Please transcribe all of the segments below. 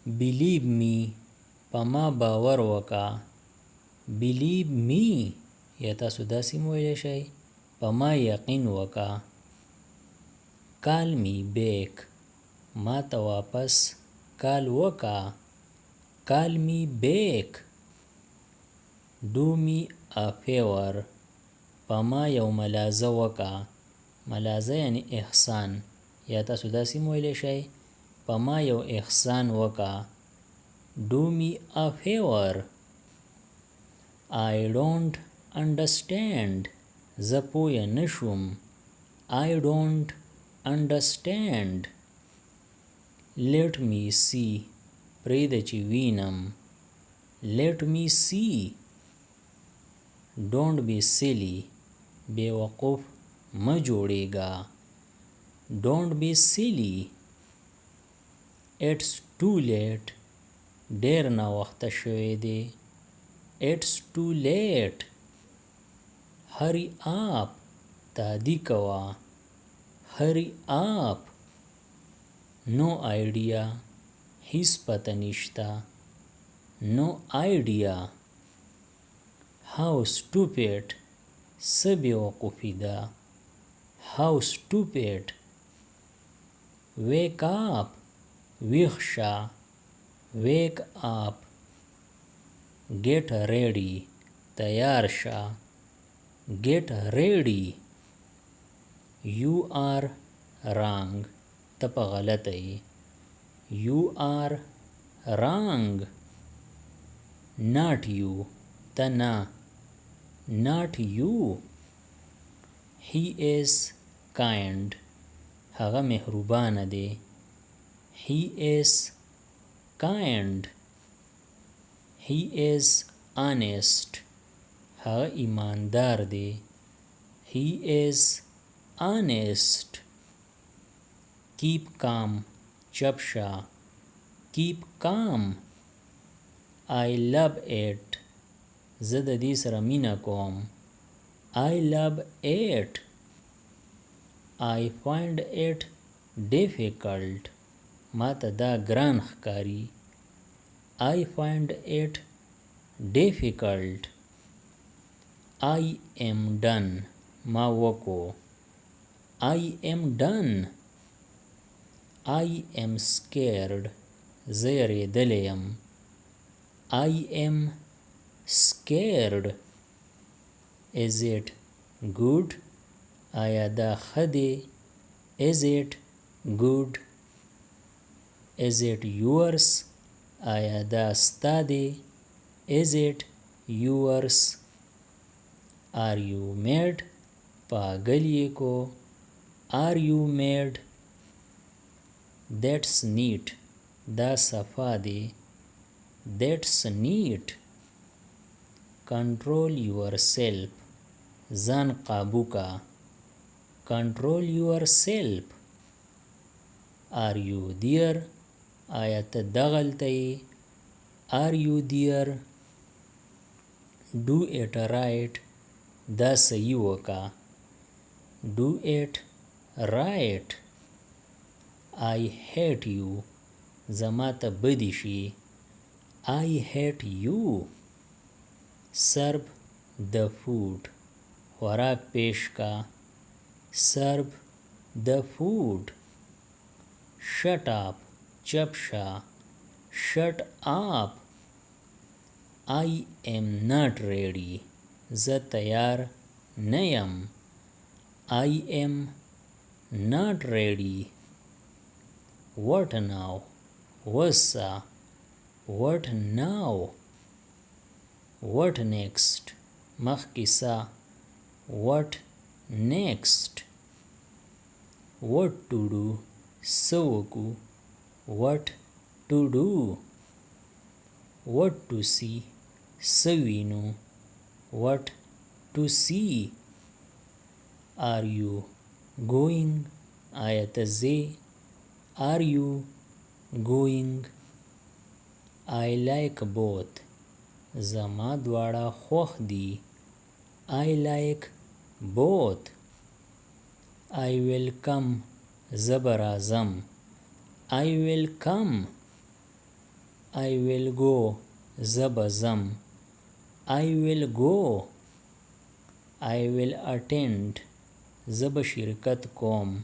believe me پما باور وکا believe me یا تاسو داسې ویلی شئ پما یقین وکا call me back ما ته واپس کال وکا call me back do me a favor پما یو ملازه وکا ملازه یعنی احسان یا تاسو داسې ویلی شئ پما یو احسان وکا do me a favor I don't understand زه پوه نشوم I don't understand let me see پریږده چې وینم let me see don't be silly بیوقوف مه جوړیږه don't be silly it's too late ډیر ناوخته شوی دی it's too late hurry up تادی کوا hurry up no idea هیڅ پته نشته no idea how stupid څه بیوقوفي ده how stupid wake up ویښ شه wake up get ready تیار شه get ready you are wrong ته په غلطه یې you are wrong not you ته نه not you he is kind هغه مهربانه دی he is kind he is honest هغه ایماندار دی he is honest keep calm چپ شه keep calm I love it زه د دې سره مینه کوم I love it I find it difficult ما ته دا ګران ښکاري I find it difficult I am done ما وکو I am done I am scared زه یریدلی یم I am scared is it good آیا دا ښه دی is it good is it yours آیا دا ستا دی is it yours are you mad پاگل یې کو are you mad that's neat دا صفا دی that's neat control yourself ځان قابو کا control yourself are you there آیا ته دغلته یې are you there do it right دا صحیح وکا do it right I hate you زما ته بدی شي I hate you serve the food خوراک پیش کا serve the food shut up چپ شه shut up I am not ready زه تیار نه یم I am not ready what now وسه what now what next مخکې سه what next what to do څه وکړو what to do what to see څه وینو what to see are you going آیا ته ځې are you going I like both زما دواړه خوښ دي I like both I will come زه به راځم I will come I will go زب زم I will go I will attend زب شرکت کوم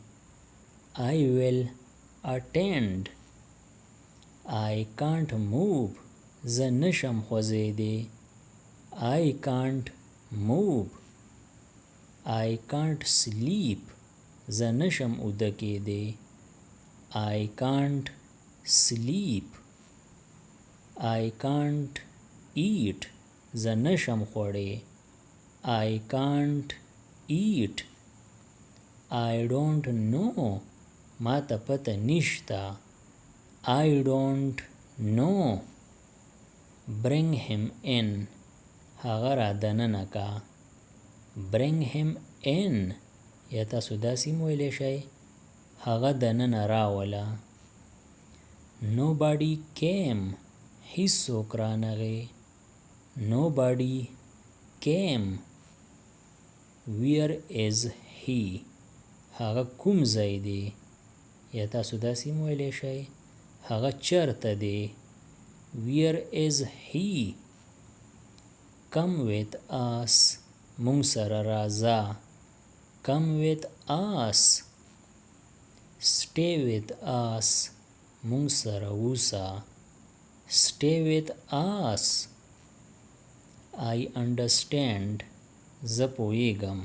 I will attend I can't move ز نشم خوځېدی I can't move I can't sleep ز نشم اوده کېدی I can't sleep I can't eat ز نشم خوړی I can't eat I don't know ما ته پته نشته I don't know bring him in هغه را دننه کا bring him in یا تاسو داسې هم ویلی شئ هغه دننه راوله nobody came هیڅوک رانغی nobody came where is he هغه کوم ځای دی یا تاسو داسې هم ویلی شئ هغه چرته دی where is he come with us مونږ سره راځه come with us stay with us مونږ سره اوسه stay with us I understand زه پوهیږم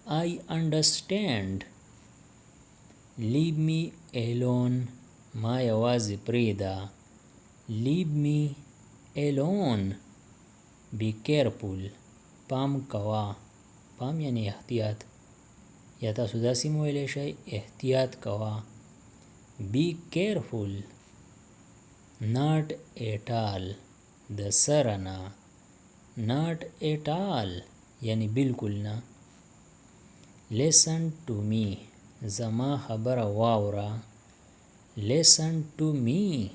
I understand leave me alone ما یوازې پرېږده leave me alone be careful پام کوه پام یعنی احتیاط یا تاسو داسې هم ویلی شئ احتیاط کوه be careful not at all د سره نه not at all یعنی بالکل نه listen to me زما خبره واوره listen to me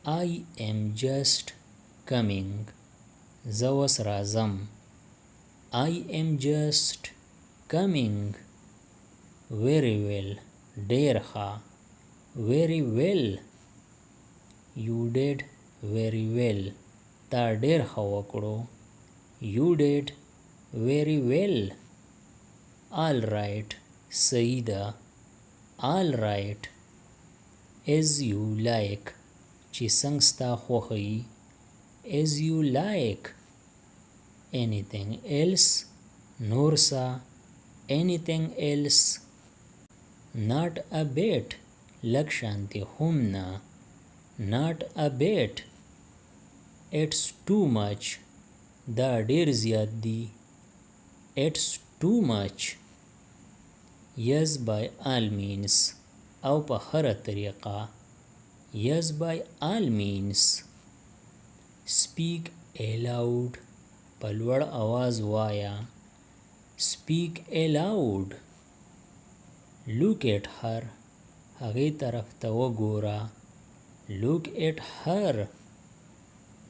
I am just coming زه اوس راځم I am just coming very well ډیر ښه very well you did very well تا ډیر ښه وکړو you did very well all right صحیح ده all right as you like چې څنګه ستا خوښه وي as you like anything else نور څه anything else not a bit لږ شانتې هم نه not a bit it's too much دا ډیر زیات دی it's too much yes by all means او په هره طریقه yes by all means speak aloud په لوړ آواز وایا speak aloud look at her هغې طرف ته وګوره look at her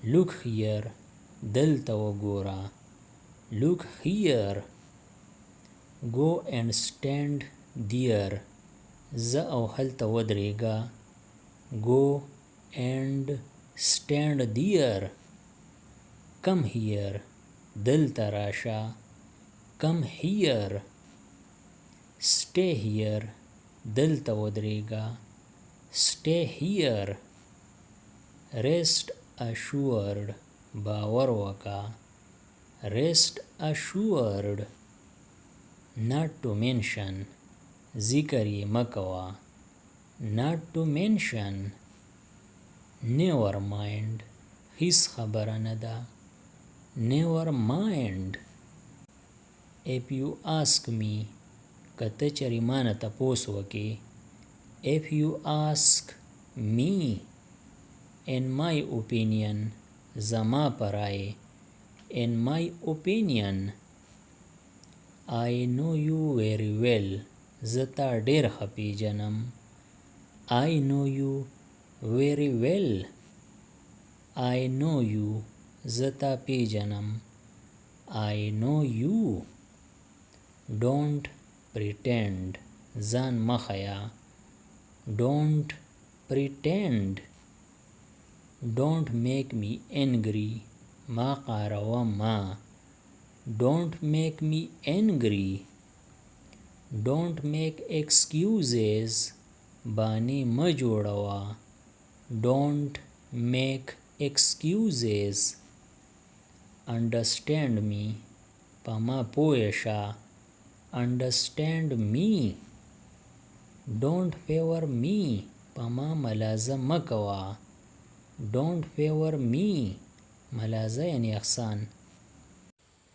look here دلته وګوره look here go and stand there زه او هلته ودرېږه go and stand there come here دلته راشه come here stay here دلته ودرېږه stay here rest assured باور وکړه rest assured not to mention ذکر یې مه کوه not to mention never mind هیڅ خبره نه ده never mind if you ask me که ته چېرې ما نه تپوس وکړې if you ask me in my opinion زما په رایې in my opinion I know you very well زه تا ډېر ښه پیژنم I know you very well I know you زه تا پیژنم I know you don't pretend ځان مه ښیه don't pretend Don't make me angry. ما قاروا ما. Don't make me angry. Don't make excuses. بانی ما جوړوا. Don't make excuses. Understand me. پما پویشا. Understand me. Don't favor me. پما ملازه مکوا. Don't favor me. ملازه یعنی احسان.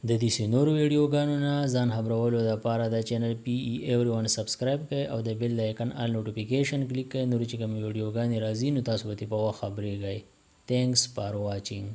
د دې نورو ویډیوګانو نه ځان خبرولو لپاره د چینل PE Everyone سبسکرایب کړئ او د بیل آیکن آل نوټیفیکیشن کلیک کړئ. نور چې کوم ویډیوګانې راځي نو تاسو به په وخت خبرېږئ. Thanks for watching.